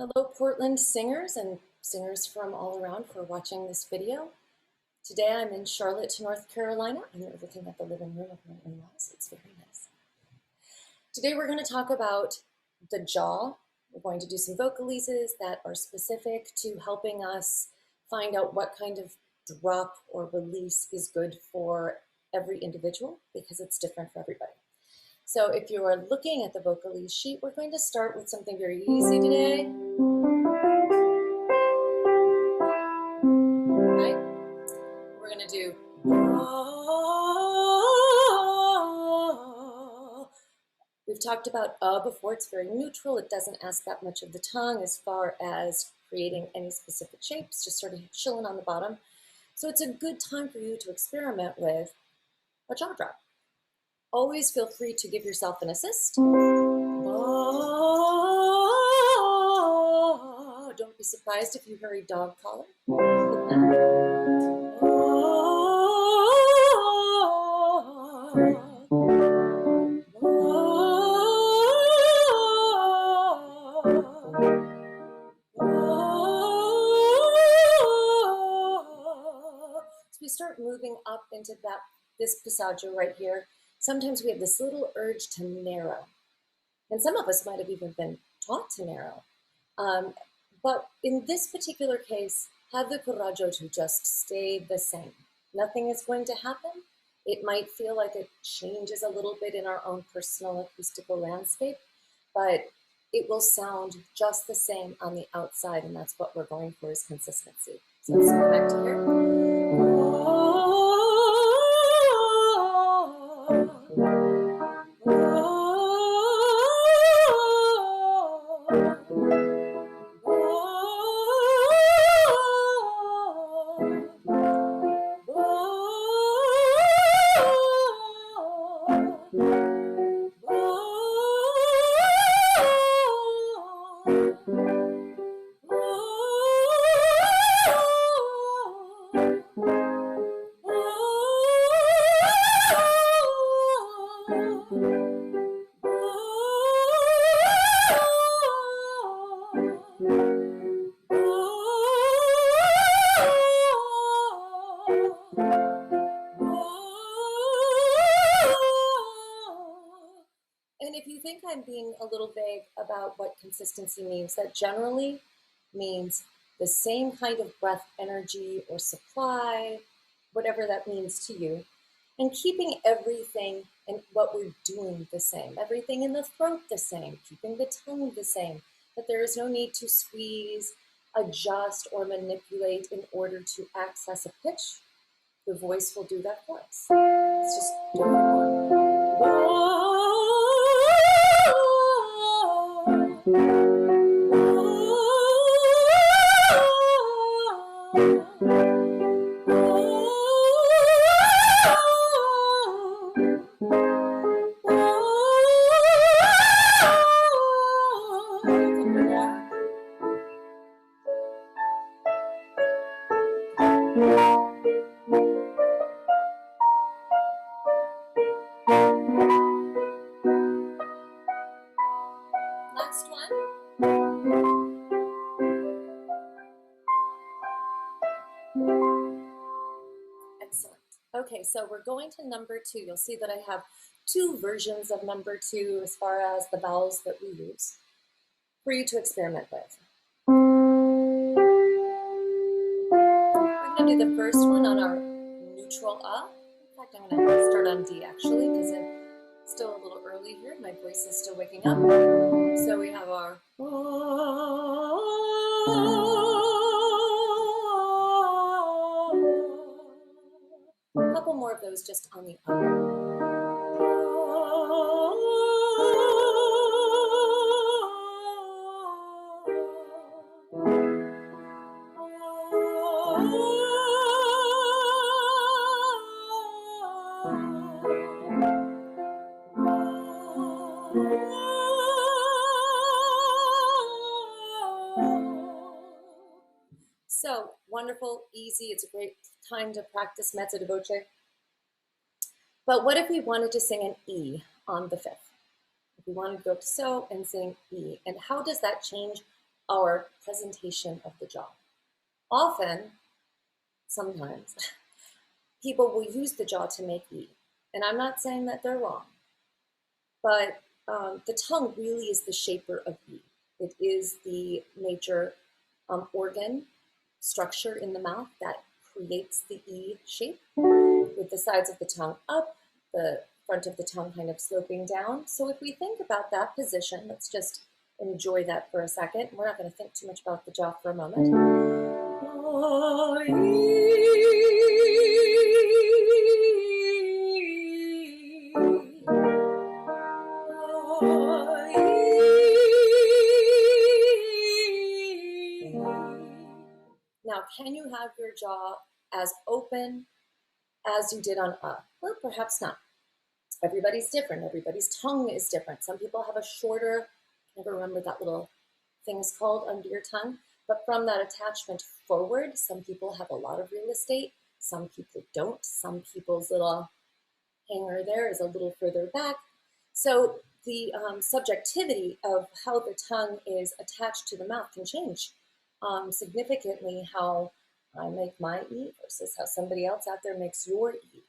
Hello, Portland singers and singers from all around for watching this video. Today I'm in Charlotte, North Carolina, and you're looking at the living room of my in-laws. It's very nice. Today we're going to talk about the jaw. We're going to do some vocalises that are specific to helping us find out what kind of drop or release is good for every individual because it's different for everybody. So if you are looking at the vocalese sheet, we're going to start with something very easy today. Right? We're going to do We've talked about before. It's very neutral. It doesn't ask that much of the tongue as far as creating any specific shapes, just sort of chilling on the bottom. So it's a good time for you to experiment with a jaw drop. Always feel free to give yourself an assist. Don't be surprised if you hear a dog collar. So we start moving up into this passaggio right here. Sometimes we have this little urge to narrow. And some of us might have even been taught to narrow. But in this particular case, have the coraggio to just stay the same. Nothing is going to happen. It might feel like it changes a little bit in our own personal acoustical landscape, but it will sound just the same on the outside, and that's what we're going for, is consistency. So let's go back to here. And if you think I'm being a little vague about what consistency means, that generally means the same kind of breath energy or supply, whatever that means to you, and keeping everything and what we're doing the same, everything in the throat the same, keeping the tongue the same, that there is no need to squeeze, adjust, or manipulate in order to access a pitch. The voice will do that for us. Let's just do Last one. Excellent. Okay, so we're going to number 2. You'll see that I have 2 versions of number 2 as far as the vowels that we use for you to experiment with. We're going to do the first one on our neutral A. In fact, I'm going to start on D actually because it's still a little early here. My voice is still waking up. So we have our a couple more of those just on the So wonderful, easy. It's a great time to practice mezzo di voce. But what if we wanted to sing an E on the 5th? If we wanted to go to so and sing E, and how does that change our presentation of the jaw. Often, sometimes, people will use the jaw to make E. And I'm not saying that they're wrong, but the tongue really is the shaper of E. It is the major organ structure in the mouth that creates the E shape, with the sides of the tongue up, the front of the tongue kind of sloping down. So if we think about that position, let's just enjoy that for a second. We're not going to think too much about the jaw for a moment. Now, can you have your jaw as open as you did on Well, perhaps not. Everybody's different. Everybody's tongue is different. Some people have a shorter, I never remember that little thing's called under your tongue, but from that attachment forward, some people have a lot of real estate. Some people don't. Some people's little hanger there is a little further back. So the subjectivity of how the tongue is attached to the mouth can change significantly how I make my E versus how somebody else out there makes your E.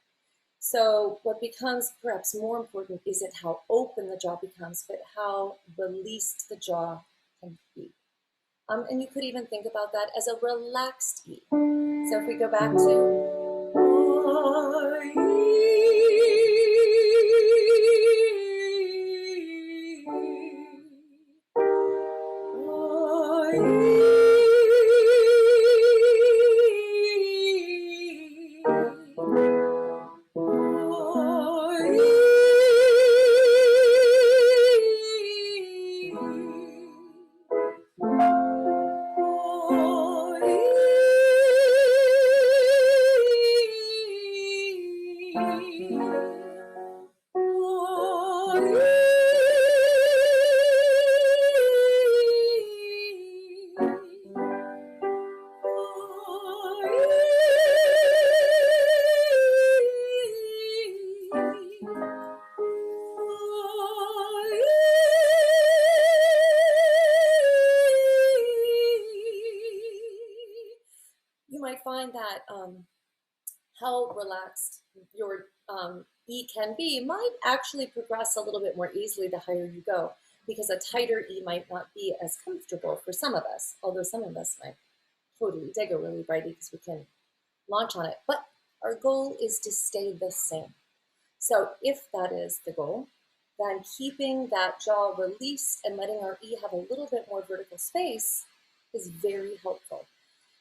So what becomes perhaps more important isn't how open the jaw becomes, but how released the jaw can be. And you could even think about that as a relaxed E. So if we go back to you might find that how relaxed your E can be might actually progress a little bit more easily the higher you go, because a tighter E might not be as comfortable for some of us, although some of us might totally dig a really bright E because we can launch on it. But our goal is to stay the same. So if that is the goal, then keeping that jaw released and letting our E have a little bit more vertical space is very helpful.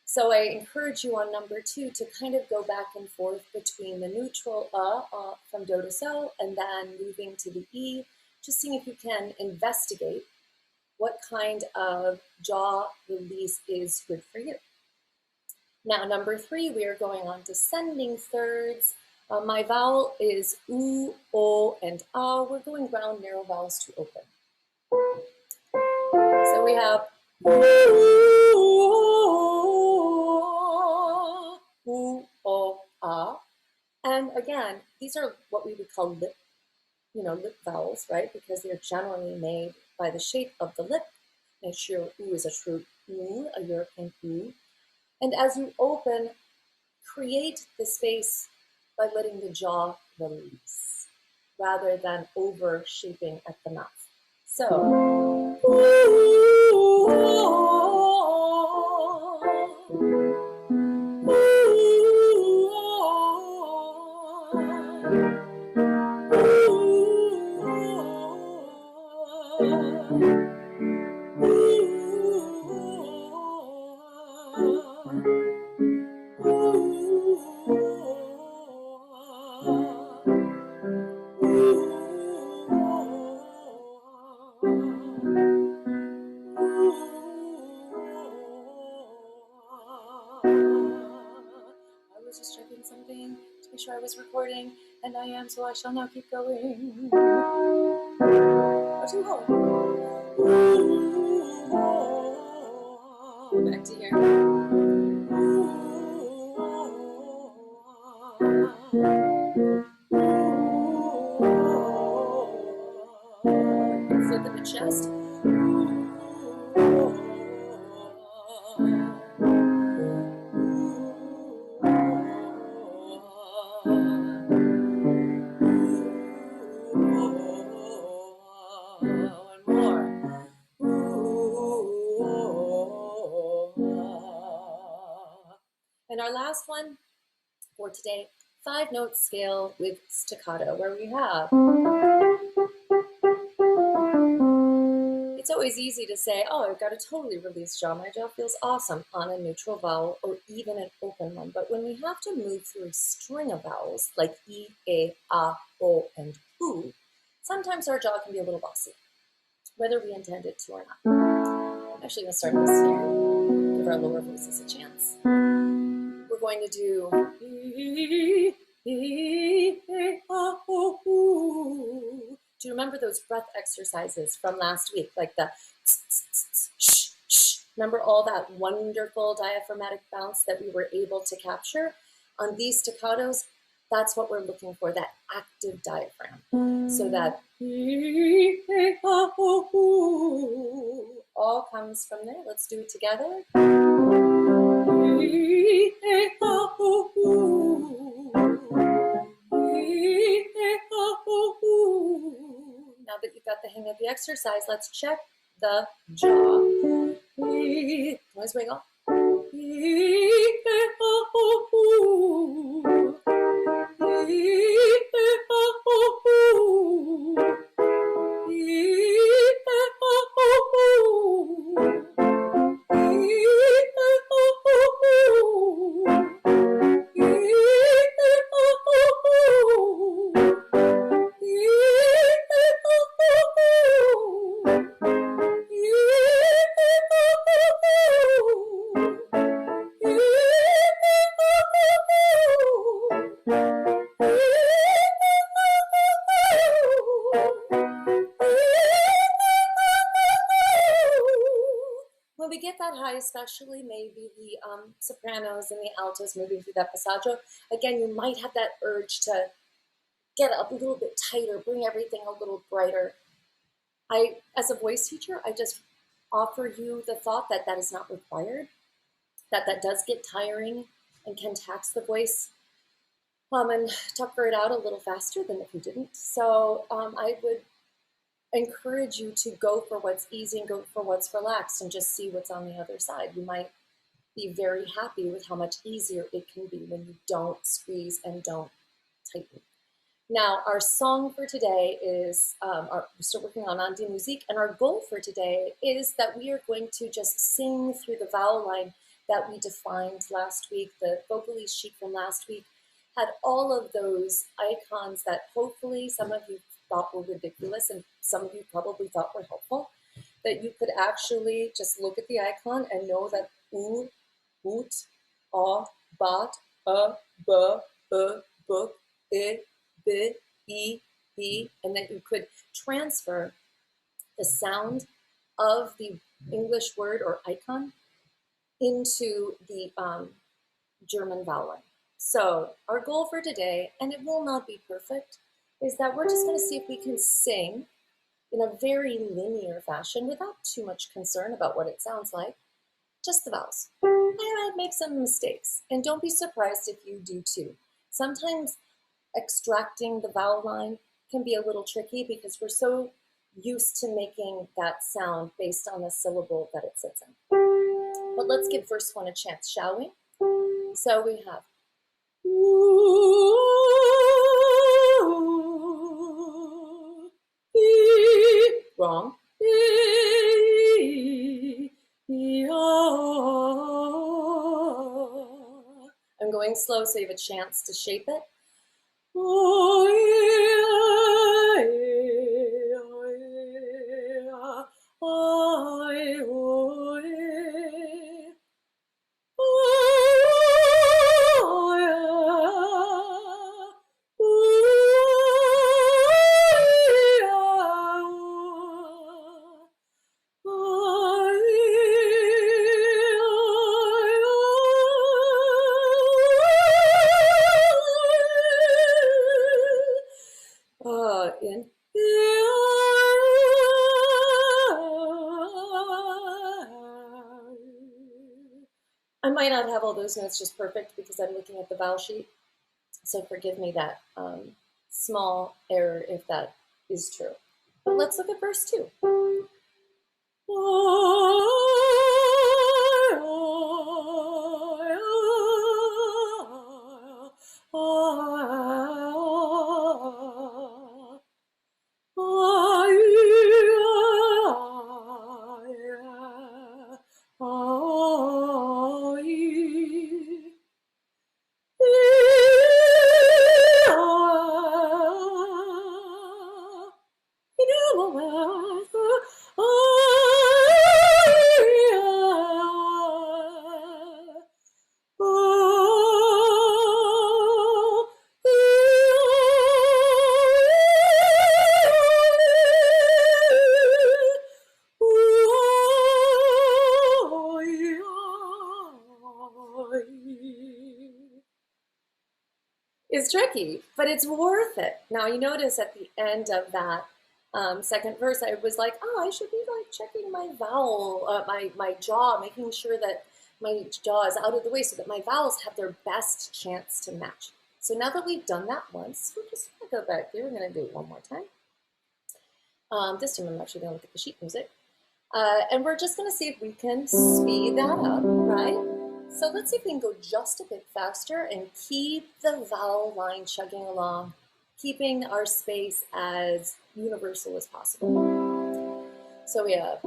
So I encourage you on number 2 to kind of go back and forth between the neutral from do to so and then moving to the E, just seeing if you can investigate what kind of jaw release is good for you. Now, number 3, we are going on descending thirds. My vowel is oo, o, and ah. We're going round narrow vowels to open. So we have oo, o, ah. And again, these are what we would call lip, lip vowels, right? Because they're generally made by the shape of the lip. Make sure oo is a true oo, a European oo. And as you open, create the space by letting the jaw release rather than over shaping at the mouth. So, just checking something to be sure I was recording, and I am, so I shall now keep going. Too hard. Back to here. Flip in the chest. And our last one for today, 5-note scale with staccato, where we have. It's always easy to say, oh, I've got a totally released jaw. My jaw feels awesome on a neutral vowel or even an open one. But when we have to move through a string of vowels like E, A, A, O, and U, sometimes our jaw can be a little bossy, whether we intend it to or not. I'm actually going to start this here, give our lower voices a chance. We're going to do do you remember those breath exercises from last week? Like the sh, sh. Remember all that wonderful diaphragmatic bounce that we were able to capture? On these staccatos, that's what we're looking for, that active diaphragm. So that all comes from there. Let's do it together. Now that you've got the hang of the exercise, let's check the jaw. Noise wiggle. When we get that high, especially maybe the sopranos and the altos moving through that passaggio, again, you might have that urge to get up a little bit tighter, bring everything a little brighter. As a voice teacher, I just offer you the thought that that is not required, that does get tiring and can tax the voice and tucker it out a little faster than if you didn't. So I would encourage you to go for what's easy and go for what's relaxed and just see what's on the other side. You might be very happy with how much easier it can be when you don't squeeze and don't tighten. Now, our song for today is, we're still working on Die Musik, and our goal for today is that we are going to just sing through the vowel line that we defined last week. The vocalese sheet from last week had all of those icons that hopefully some of you thought were ridiculous and some of you probably thought were helpful, that you could actually just look at the icon and know that U, Ut, A, Bat, A, B, Book, I, B, E, B, and that you could transfer the sound of the English word or icon into the German vowel line. So our goal for today, and it will not be perfect, is that we're just going to see if we can sing in a very linear fashion without too much concern about what it sounds like, just the vowels. I might make some mistakes, and don't be surprised if you do too. Sometimes extracting the vowel line can be a little tricky because we're so used to making that sound based on the syllable that it sits in. But let's give verse 1 a chance, shall we? So we have wrong. I'm going slow so you have a chance to shape it. I might not have all those notes just perfect because I'm looking at the vowel sheet, so forgive me that small error if that is true. But let's look at verse 2. It's tricky, but it's worth it. Now you notice at the end of that second verse, I was like, oh, I should be like checking my vowel, my jaw, making sure that my jaw is out of the way so that my vowels have their best chance to match. So now that we've done that once, we're just gonna go back here. We're gonna do it one more time. This time I'm actually gonna look at the sheet music. And we're just gonna see if we can speed that up, right? So let's see if we can go just a bit faster and keep the vowel line chugging along, keeping our space as universal as possible. So we have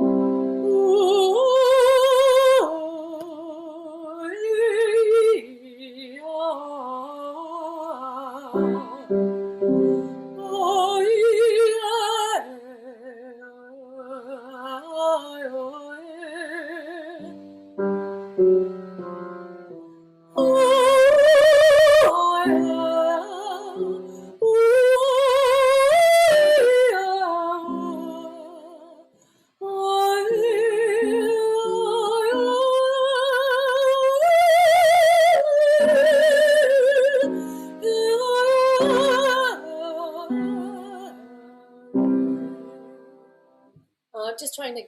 just trying to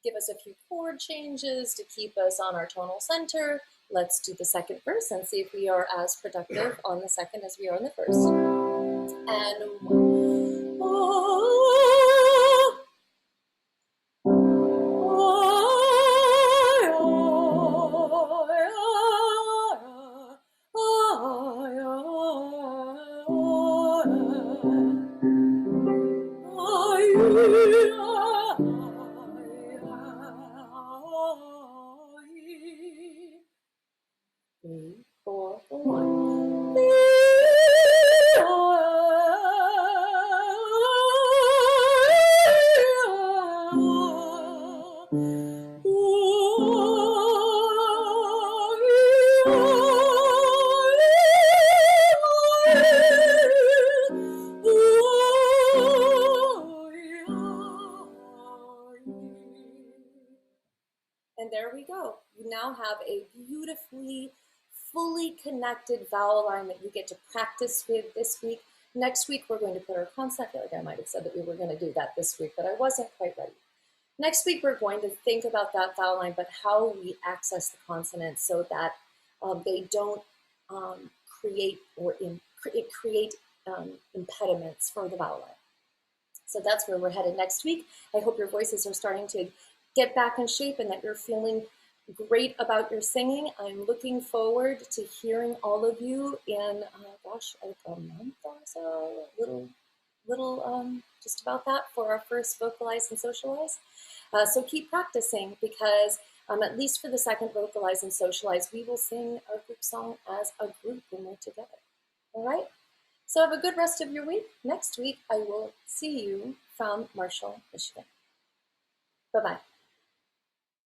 give us a few chord changes to keep us on our tonal center. Let's do the second verse and see if we are as productive on the second as we are on the first. And three, four, one. And there we go. You now have a beautifully, fully connected vowel line that you get to practice with this week. Next week, we're going to put our consonant. I feel like I might have said that we were going to do that this week, but I wasn't quite ready. Next week, we're going to think about that vowel line, but how we access the consonants so that they don't create impediments for the vowel line. So that's where we're headed next week. I hope your voices are starting to get back in shape and that you're feeling great about your singing. I'm looking forward to hearing all of you in, gosh, like a month or so, little just about that for our first Vocalize and Socialize. So keep practicing because at least for the second Vocalize and Socialize, we will sing our group song as a group when we're together. All right? So have a good rest of your week. Next week, I will see you from Marshall, Michigan. Bye-bye.